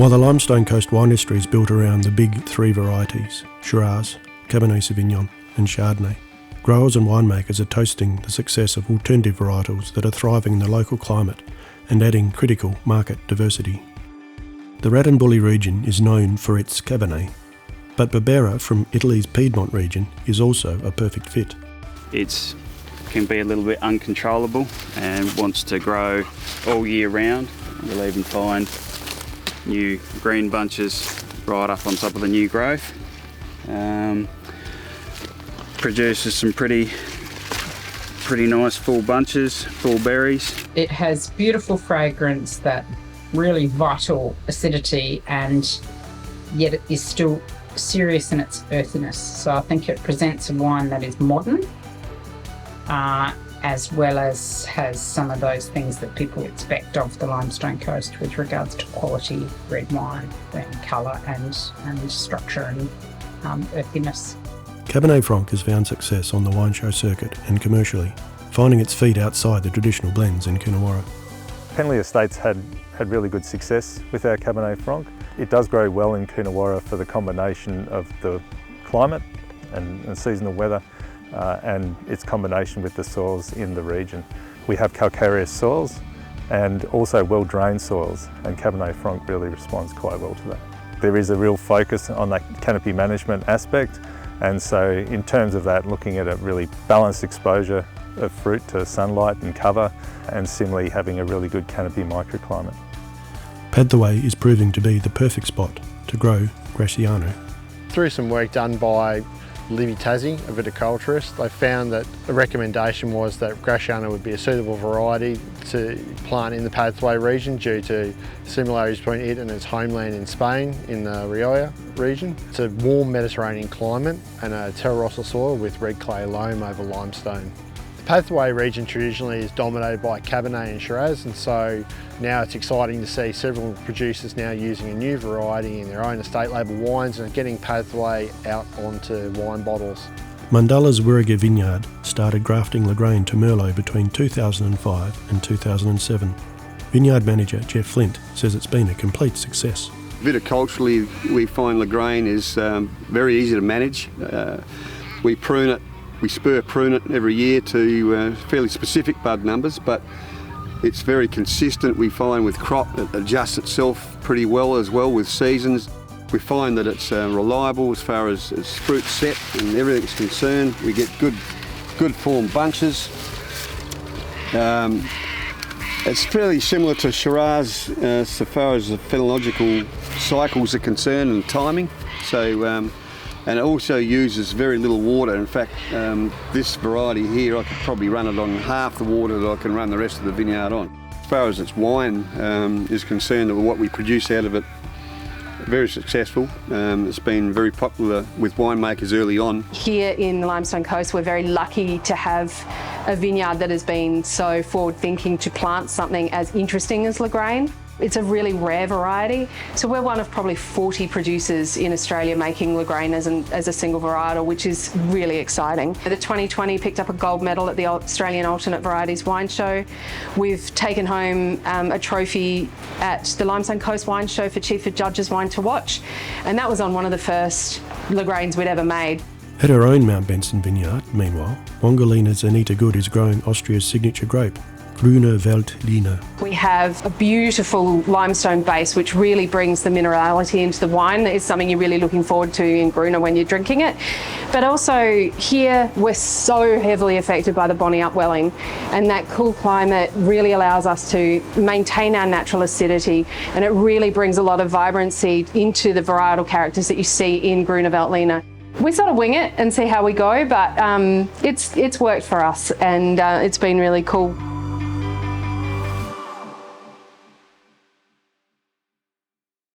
While the Limestone Coast wine industry is built around the big three varieties, Shiraz, Cabernet Sauvignon and Chardonnay, growers and winemakers are toasting the success of alternative varietals that are thriving in the local climate and adding critical market diversity. The Radonbulli region is known for its Cabernet, but Barbera from Italy's Piedmont region is also a perfect fit. It can be a little bit uncontrollable and wants to grow all year round. You'll even find new green bunches right up on top of the new growth. Produces some pretty nice full bunches, full berries. It has beautiful fragrance, that really vital acidity, and yet it is still serious in its earthiness. So I think it presents a wine that is modern, as well as has some of those things that people expect of the Limestone Coast with regards to quality red wine and colour and structure and earthiness. Cabernet Franc has found success on the wine show circuit and commercially, finding its feet outside the traditional blends in Coonawarra. Penley Estates had really good success with our Cabernet Franc. It does grow well in Coonawarra for the combination of the climate and seasonal weather and its combination with the soils in the region. We have calcareous soils and also well-drained soils, and Cabernet Franc really responds quite well to that. There is a real focus on that canopy management aspect, and so in terms of that, looking at a really balanced exposure of fruit to sunlight and cover, and similarly having a really good canopy microclimate. Padthaway is proving to be the perfect spot to grow Graciano. Through some work done by Libby Tassie, a viticulturist, they found that the recommendation was that Graciano would be a suitable variety to plant in the Padthaway region due to similarities between it and its homeland in Spain, in the Rioja region. It's a warm Mediterranean climate and a terrarossa soil with red clay loam over limestone. The Padthaway region traditionally is dominated by Cabernet and Shiraz, and so now it's exciting to see several producers now using a new variety in their own estate label wines and getting Padthaway out onto wine bottles. Mundulla's Wirragga vineyard started grafting Lagrange to Merlot between 2005 and 2007. Vineyard manager Jeff Flint says it's been a complete success. Viticulturally, we find Lagrange is very easy to manage. We prune it. We spur prune it every year to fairly specific bud numbers, but it's very consistent. We find with crop it adjusts itself pretty well as well with seasons. We find that it's reliable as far as fruit set and everything's concerned. We get good formed bunches. It's fairly similar to Shiraz so far as the phenological cycles are concerned and timing. So. And it also uses very little water. In fact, this variety here, I could probably run it on half the water that I can run the rest of the vineyard on. As far as its wine is concerned, what we produce out of it, very successful. It's been very popular with winemakers early on. Here in the Limestone Coast, we're very lucky to have a vineyard that has been so forward-thinking to plant something as interesting as Lagrange. It's a really rare variety, so we're one of probably 40 producers in Australia making Lagrange as a single varietal, which is really exciting. The 2020 picked up a gold medal at the Australian Alternate Varieties Wine Show. We've taken home a trophy at the Limestone Coast Wine Show for Chief of Judges Wine to Watch, and that was on one of the first Lagranges we'd ever made. At her own Mount Benson vineyard, meanwhile, Wongalina's Anita Good is growing Austria's signature grape, Grüne Veltliner. We have a beautiful limestone base which really brings the minerality into the wine. It's something you're really looking forward to in Grüne when you're drinking it. But also here we're so heavily affected by the Bonnie upwelling, and that cool climate really allows us to maintain our natural acidity, and it really brings a lot of vibrancy into the varietal characters that you see in Grüne Veltliner. We sort of wing it and see how we go, but it's worked for us, and it's been really cool.